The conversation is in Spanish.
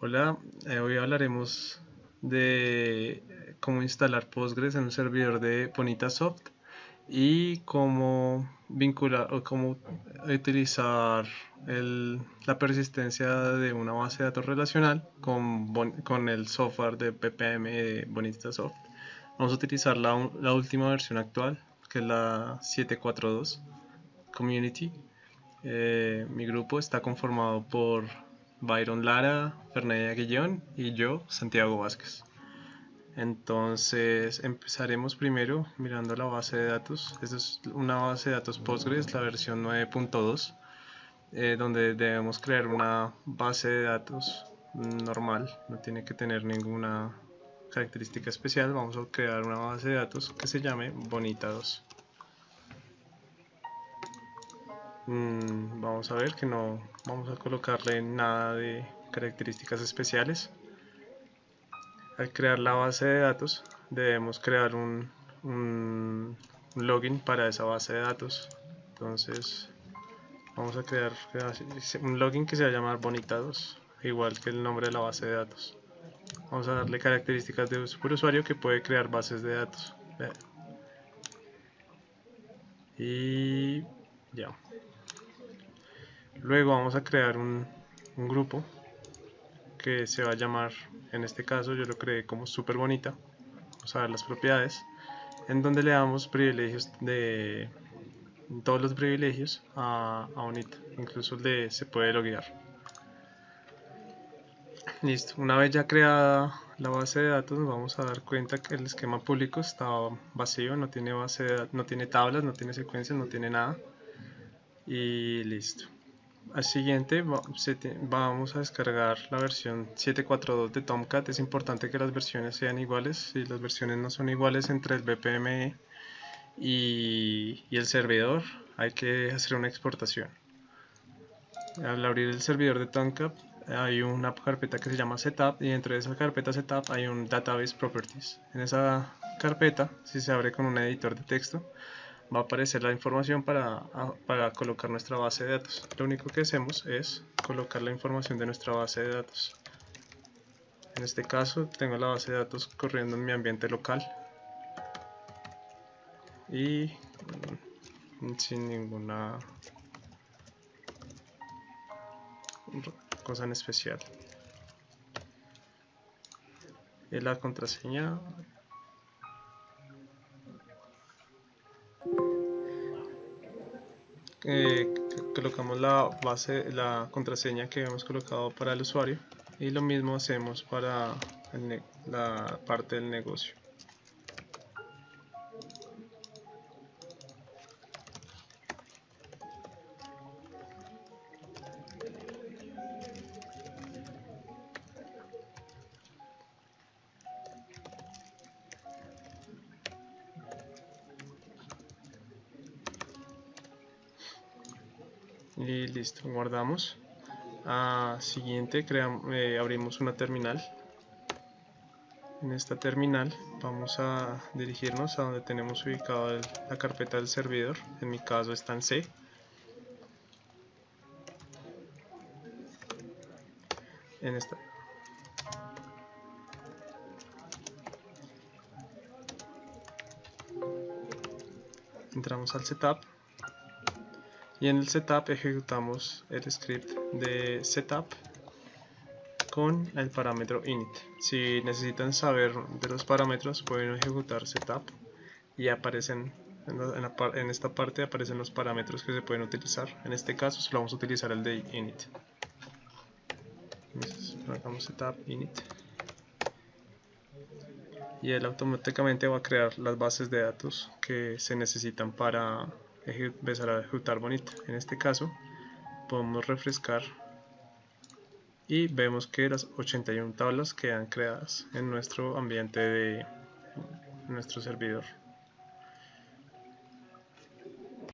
Hola, hoy hablaremos de cómo instalar Postgres en un servidor de Bonitasoft y cómo vincular o cómo utilizar la persistencia de una base de datos relacional con el software de BPM de Bonitasoft. Vamos a utilizar la última versión actual, que es la 7.4.2 Community. Mi grupo está conformado por Byron Lara, Fernanda Guillón y yo, Santiago Vázquez. Entonces empezaremos primero mirando la base de datos. Esta es una base de datos Postgres, la versión 9.2, donde debemos crear una base de datos normal, no tiene que tener ninguna característica especial. Vamos a crear una base de datos que se llame Bonita2. Vamos a ver que no vamos a colocarle nada de características especiales. Al crear la base de datos debemos crear un login para esa base de datos. Entonces vamos a crear un login que se va a llamar Bonita2, igual que el nombre de la base de datos. Vamos a darle características de superusuario que puede crear bases de datos. Y ya. Luego vamos a crear un grupo que se va a llamar, en este caso yo lo creé como super bonita. Vamos a ver las propiedades, en donde le damos privilegios de todos los privilegios a bonita, incluso el de se puede loguear. Listo, una vez ya creada la base de datos nos vamos a dar cuenta que el esquema público está vacío, no tiene base de datos, no tiene tablas, no tiene secuencias, no tiene nada. Y listo. Al siguiente vamos a descargar la versión 7.4.2 de Tomcat. Es importante que las versiones sean iguales. Si las versiones no son iguales entre el BPM y el servidor, hay que hacer una exportación. Al abrir el servidor de Tomcat hay una carpeta que se llama Setup, y dentro de esa carpeta Setup hay un Database Properties. En esa carpeta, si se abre con un editor de texto, va a aparecer la información para colocar nuestra base de datos. Lo único que hacemos es colocar la información de nuestra base de datos. En este caso tengo la base de datos corriendo en mi ambiente local y sin ninguna cosa en especial. Y la contraseña, colocamos la contraseña que hemos colocado para el usuario, y lo mismo hacemos para la parte del negocio. Y listo, guardamos. Siguiente abrimos una terminal. En esta terminal vamos a dirigirnos a donde tenemos ubicado la carpeta del servidor. En mi caso está en C. Entramos al setup y en el setup ejecutamos el script de setup con el parámetro init. Si necesitan saber de los parámetros, pueden ejecutar setup y aparecen en esta parte aparecen los parámetros que se pueden utilizar. En este caso solo vamos a utilizar el de init. Hagamos setup init y él automáticamente va a crear las bases de datos que se necesitan para empezar a ejecutar Bonita. En este caso podemos refrescar y vemos que las 81 tablas quedan creadas en nuestro ambiente de nuestro servidor.